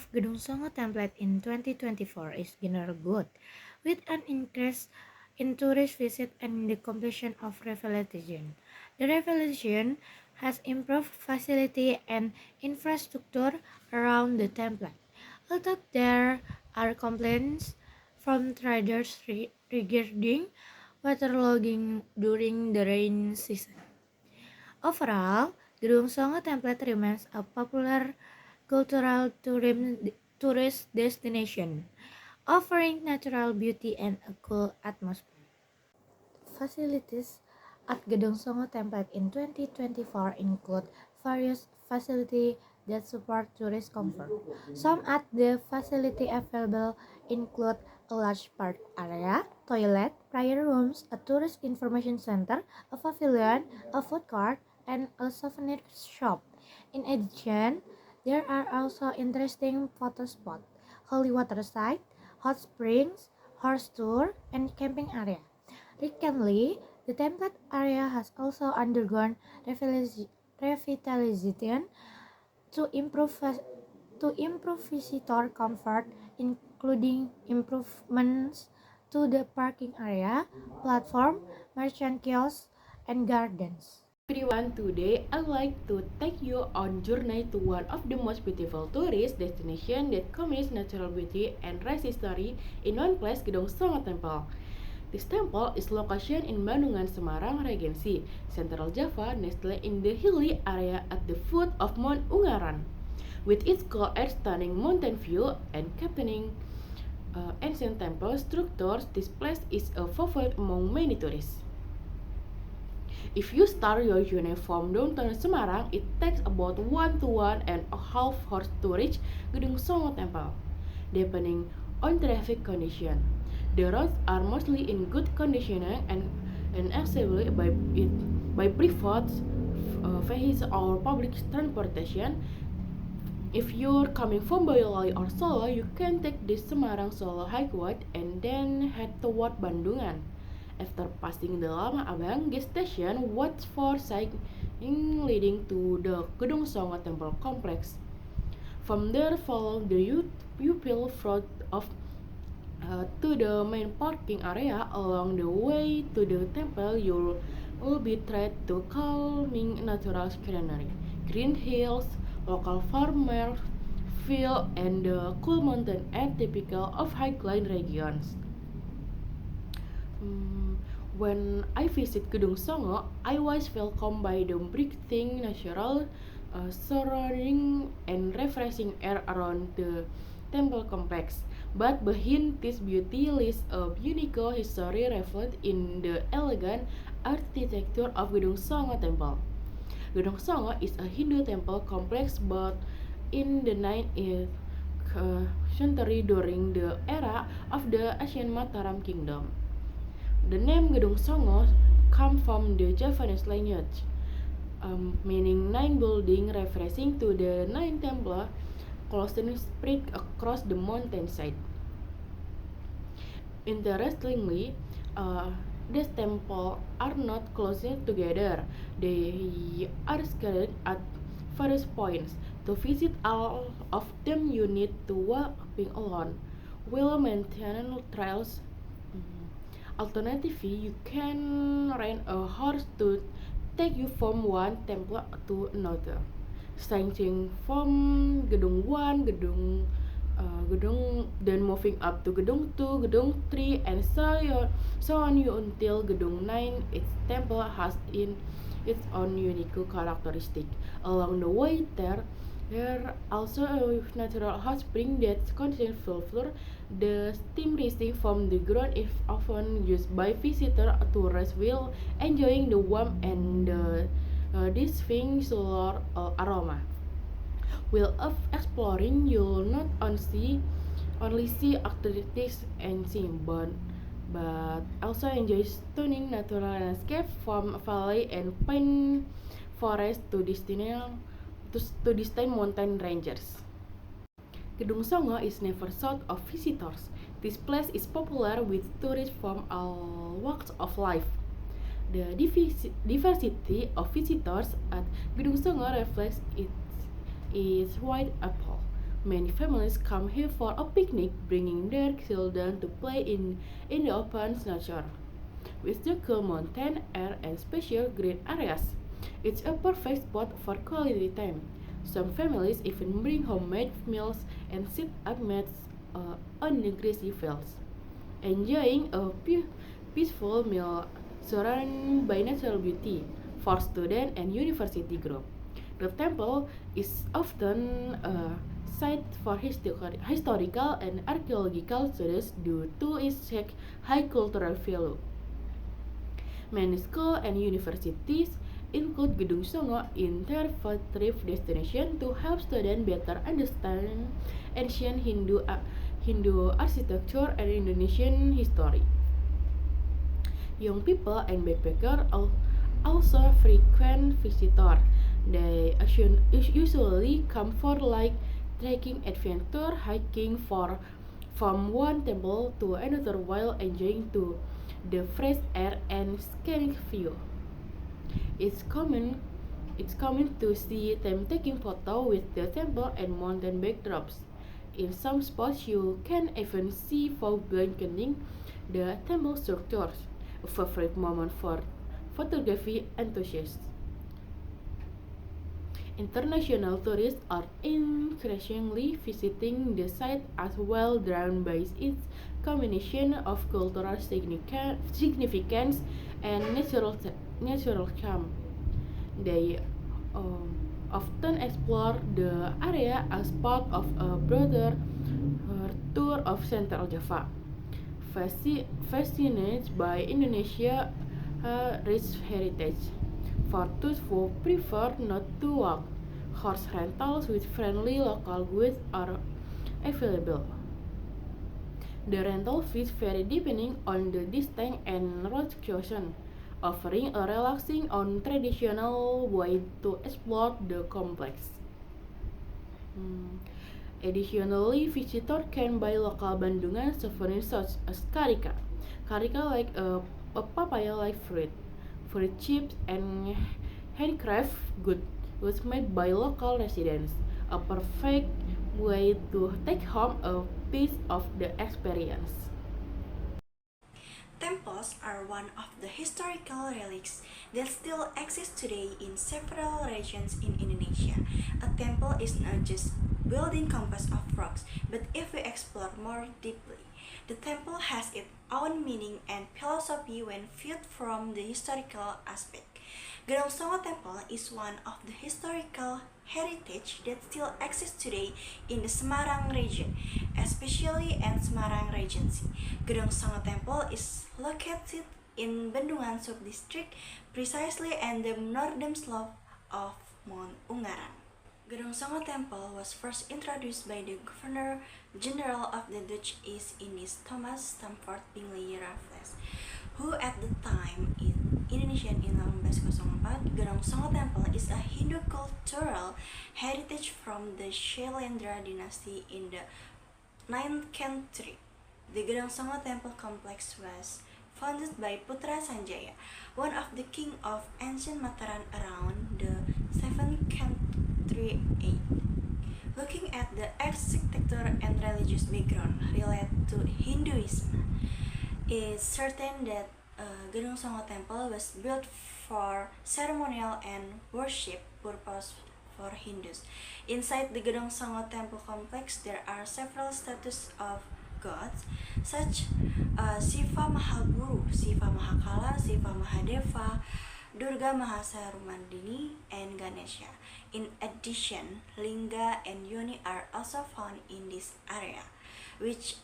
Gedung Songo template in 2024 is generally good, with an increase in tourist visit and the completion of revitalization. The revitalization has improved facility and infrastructure around the template. Although there are complaints from traders regarding waterlogging during the rain season. Overall, Gedung Songo template remains a popular cultural tourist destination, offering natural beauty and a cool atmosphere. Facilities at Gedung Songo template in 2024 include various facilities that support tourist comfort. Some at the facility available include a large park area, toilet, prayer rooms, a tourist information center, a pavilion, a food court, and a souvenir shop. In addition, there are also interesting photo spots, holy water site, hot springs, horse tour, and camping area. Recently, the template area has also undergone revitalization to improve visitor comfort, including improvements to the parking area, platform, merchant kiosks, and gardens. Everyone, today I'd like to take you on journey to one of the most beautiful tourist destination that combines natural beauty and rich history in one place, Gedong Songo Temple. This temple is located in Bandungan, Semarang, Regency, Central Java, nestled in the hilly area at the foot of Mount Ungaran. With its cool and stunning mountain view and captaining ancient temple structures, this place is a favorite among many tourists. If you start your journey from downtown Semarang, it takes about 1 to 1.5 hours to reach Gedung Songo Temple, depending on traffic condition. The roads are mostly in good condition and accessible by private vehicles or public transportation. If you're coming from Boyolali or Solo, you can take the Semarang Solo Highway and then head toward Bandungan. After passing the Lama Abang gas station, watch for sign leading to the Gedung Songo Temple complex. From there, follow the pupil road to the main parking area. Along the way to the temple, you will be treated to calming natural scenery, green hills, local farmer field, and the cool mountain air typical of highland regions. When I visit Gedung Songo, I was welcomed by the breathtaking natural surrounding and refreshing air around the temple complex. But behind this beauty lies a unique history reflected in the elegant architecture of Gedung Songo Temple. Gedung Songo is a Hindu temple complex built in the 9th century during the era of the ancient Mataram Kingdom. The name Gedung Songo comes from the Javanese language, meaning nine buildings, referring to the nine temples clustering spread across the mountainside. Interestingly, these temples are not close together. They are scattered at various points. To visit all of them, you need to walking alone. Well-maintained trails. Alternatively, you can rent a horse to take you from one temple to another, starting from Gedung 1, Gedung, then moving up to Gedung 2, Gedung 3, and so on you until Gedung 9. Each temple has its own unique characteristic. Along the way there also a natural hot spring that contains sulfur. The steam rising from the ground is often used by visitors to rest while enjoying the warmth and the distinct solar aroma. While exploring, you'll not only see activities and scenes, but also enjoy stunning natural landscape from valley and pine forest to distant mountain ranges. Gedung Songo is never short of visitors. This place is popular with tourists from all walks of life. The diversity of visitors at Gedung Songo reflects its wide appeal. Many families come here for a picnic, bringing their children to play in the open nature. With the cool mountain air and special green areas, it's a perfect spot for quality time. Some families even bring homemade meals and sit amidst on the grassy fields, enjoying a peaceful meal surrounded by natural beauty. For student and university group, the temple is often a site for historical and archaeological studies due to its high cultural value. Many schools and universities include Gedung Songo in their trip destination to help students better understand ancient Hindu architecture and Indonesian history. Young people and backpackers also frequent visitors. They usually come for like trekking adventure, hiking from one temple to another while enjoying the fresh air and scenic view. It's common it's common to see them taking photo with the temple and mountain backdrops. In some spots you can even see folk blanketing the temple structures, a favorite moment for photography enthusiasts. International tourists are increasingly visiting the site as well, drawn by its combination of cultural significance and natural charm. They often explore the area as part of a broader tour of Central Java, fascinated by Indonesia's rich heritage. For those who prefer not to walk, horse rentals with friendly local guides are available. The rental fees vary depending on the distance and route chosen, offering a relaxing and traditional way to explore the complex. Additionally, visitors can buy local Bandungan souvenirs such as karika like a papaya-like fruit chips, and handcraft goods made by local residents. A perfect way to take home a piece of the experience. Temples are one of the historical relics that still exist today in several regions in Indonesia. A temple is not just building composed of rocks, but if we explore more deeply, the temple has its own meaning and philosophy when viewed from the historical aspect. Gedong Songo Temple is one of the historical heritage that still exists today in the Semarang region, especially in Semarang Regency. Gedong Songo Temple is located in Bendungan Subdistrict, precisely in the northern slope of Mount Ungaran. Gedong Songo Temple was first introduced by the Governor General of the Dutch East Indies, Thomas Stamford Pingley Raffles, who at the time in Indonesian in 1804. Gedong Songo Temple is a Hindu cultural heritage from the Shailendra dynasty in the 9th century. The Gedong Songo Temple complex was founded by Putra Sanjaya, one of the king of ancient Mataram around the 7th century AD. Looking at the architecture and religious background related to Hinduism, it's certain that Gedong Songo Temple was built for ceremonial and worship purpose for Hindus. Inside the Gedong Songo Temple complex, there are several statues of gods such Siva Mahaguru, Siva Mahakala, Siva Mahadeva, Durga Mahasarumardini, and Ganesha. In addition, Linga and Yoni are also found in this area, which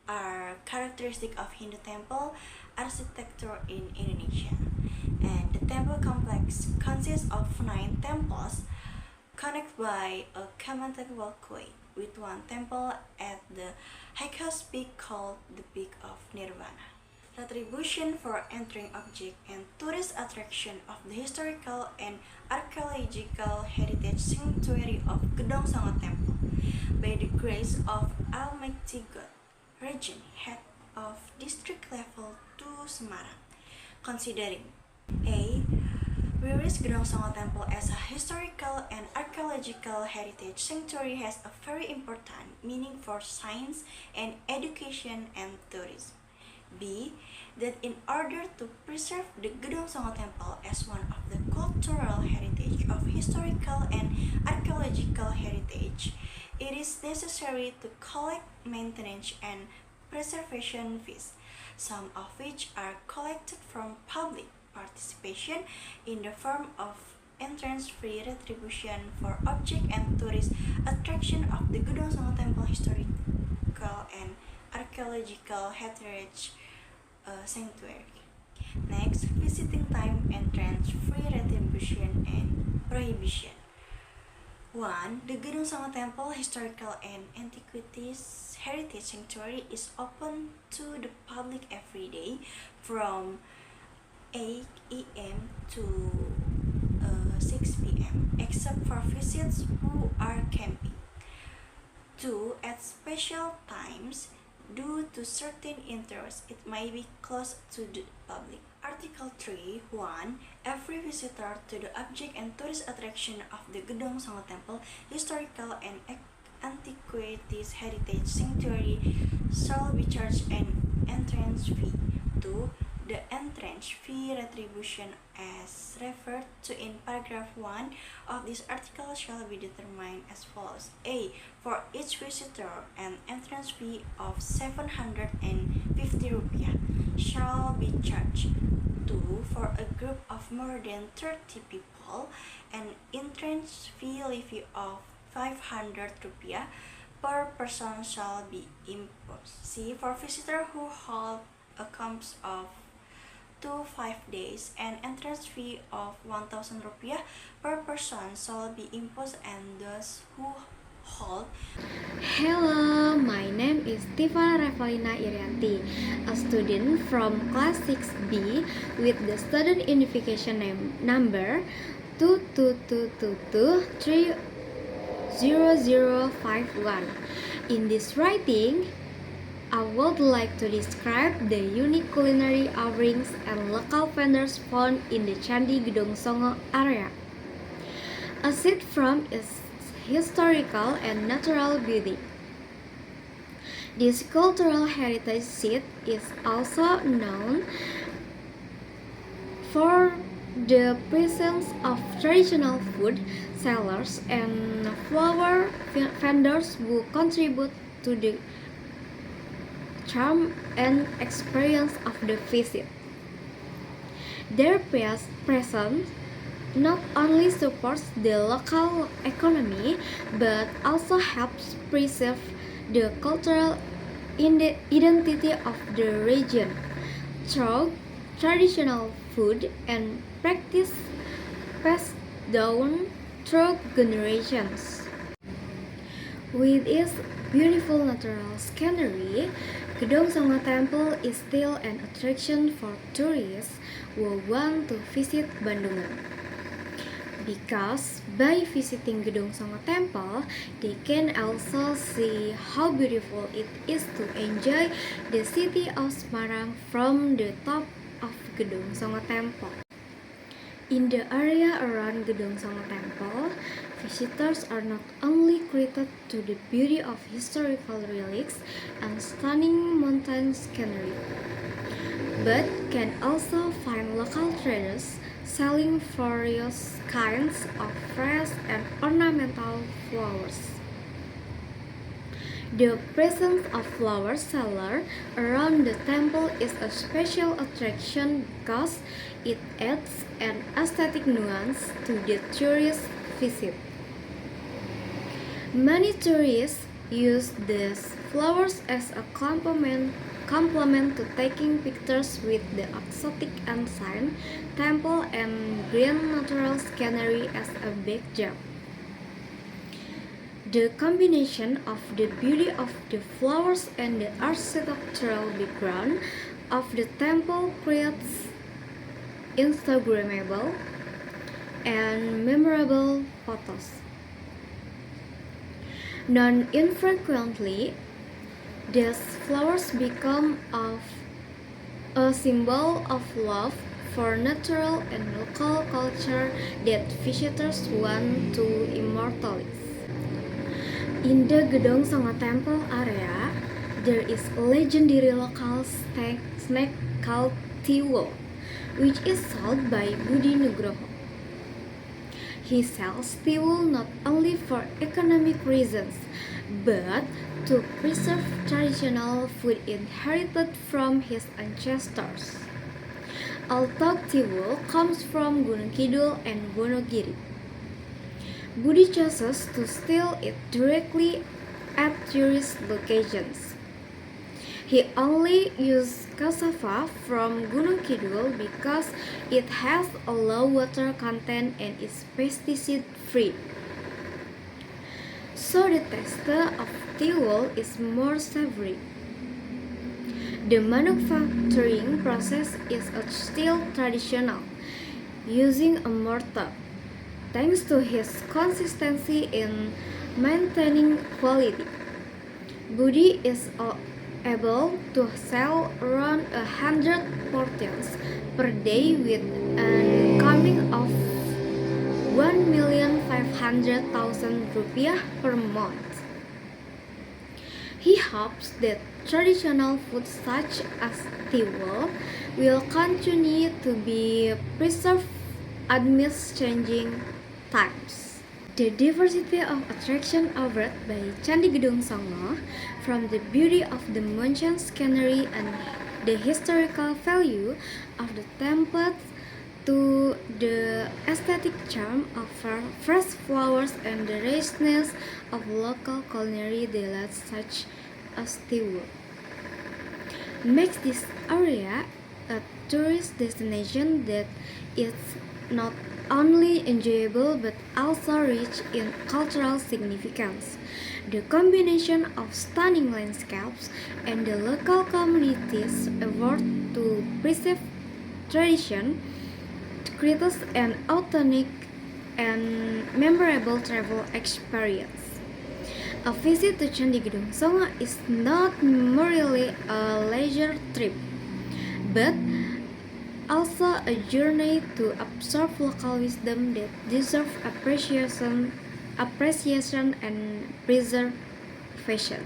are characteristic of Hindu temple architecture in Indonesia. And the temple complex consists of 9 temples connected by a common walkway, with one temple at the highest peak called the Peak of Nirvana. Retribution for entering object and tourist attraction of the historical and archaeological heritage sanctuary of Gedong Songo Temple by the grace of Almighty God, Region Head of District Level 2 Semarang, considering A. Whereas Gedong Songo Temple as a historical and archaeological heritage sanctuary has a very important meaning for science and education and tourism. B. That in order to preserve the Gedong Songo Temple as one of the cultural heritage of historical and archaeological heritage, it is necessary to collect maintenance and preservation fees, some of which are collected from public participation in the form of entrance fee retribution for object and tourist attraction of the Gedong Songo Temple historical and archaeological heritage sanctuary. Next, visiting time, entrance fee retribution and prohibition. 1. The Gedong Songo Temple Historical and Antiquities Heritage Sanctuary is open to the public every day from 8 a.m. to 6 p.m. except for visits who are camping. 2. At special times, due to certain interests, it may be closed to the public. Article 3, 1. Every visitor to the object and tourist attraction of the Gedong Songo Temple Historical and Antiquities Heritage Sanctuary shall be charged an entrance fee. 2. The entrance fee retribution as referred to in paragraph 1 of this article shall be determined as follows. A. For each visitor, an entrance fee of 750 rupiah shall be charged. 2. For a group of more than 30 people, an entrance fee levy of 500 rupiah per person shall be imposed. C. For visitor who hold a camp of 5 days, an entrance fee of 1,000 rupiah per person shall be imposed, and those who hold. Hello, my name is Tifa Revalina Irianti, a student from class 6B with the student identification number 22222300051. In this writing, I would like to describe the unique culinary offerings and local vendors found in the Candi Gedong Songo area. Aside from its historical and natural beauty, this cultural heritage site is also known for the presence of traditional food sellers and flower vendors who contribute to the charm and experience of the visit. Their presence not only supports the local economy but also helps preserve the cultural identity of the region through traditional food and practice passed down through generations. With its beautiful natural scenery, Gedong Songo Temple is still an attraction for tourists who want to visit Bandungan. Because by visiting Gedong Songo Temple, they can also see how beautiful it is to enjoy the city of Semarang from the top of Gedong Songo Temple. In the area around Gedong Songo Temple, visitors are not only greeted to the beauty of historical relics and stunning mountain scenery, but can also find local traders selling various kinds of fresh and ornamental flowers. The presence of flower sellers around the temple is a special attraction because it adds an aesthetic nuance to the tourist visit. Many tourists use these flowers as a complement to taking pictures with the exotic ancient temple and green natural scenery as a backdrop. The combination of the beauty of the flowers and the architectural background of the temple creates Instagrammable and memorable photos. Non-infrequently, these flowers become a symbol of love for natural and local culture that visitors want to immortalize. In the Gedong Sanga Temple area, there is a legendary local snack called Tiwo, which is sold by Budi Nugroho. He sells Tiwo not only for economic reasons, but to preserve traditional food inherited from his ancestors. Although Tiwo comes from Gunung Kidul and Wonogiri, Budi chooses to sell it directly at tourist locations. He only uses cassava from Gunung Kidul because it has a low water content and is pesticide free. So the taste of tiwul is more savory. The manufacturing process is still traditional, using a mortar. Thanks to his consistency in maintaining quality, Budi is able to sell around 100 portions per day with an income of 1,500,000 rupiah per month. He hopes that traditional foods such as tiwul will continue to be preserved amidst changing times. The diversity of attraction offered by Candi Gedong Songo, from the beauty of the mountain scenery and the historical value of the temples to the aesthetic charm of fresh flowers and the richness of local culinary delights such as tiwul, makes this area a tourist destination that is not only enjoyable but also rich in cultural significance. The combination of stunning landscapes and the local community's effort to preserve tradition creates an authentic and memorable travel experience. A visit to Candi Gedong Songo is not merely a leisure trip, but also a journey to absorb local wisdom that deserve appreciation and preservation.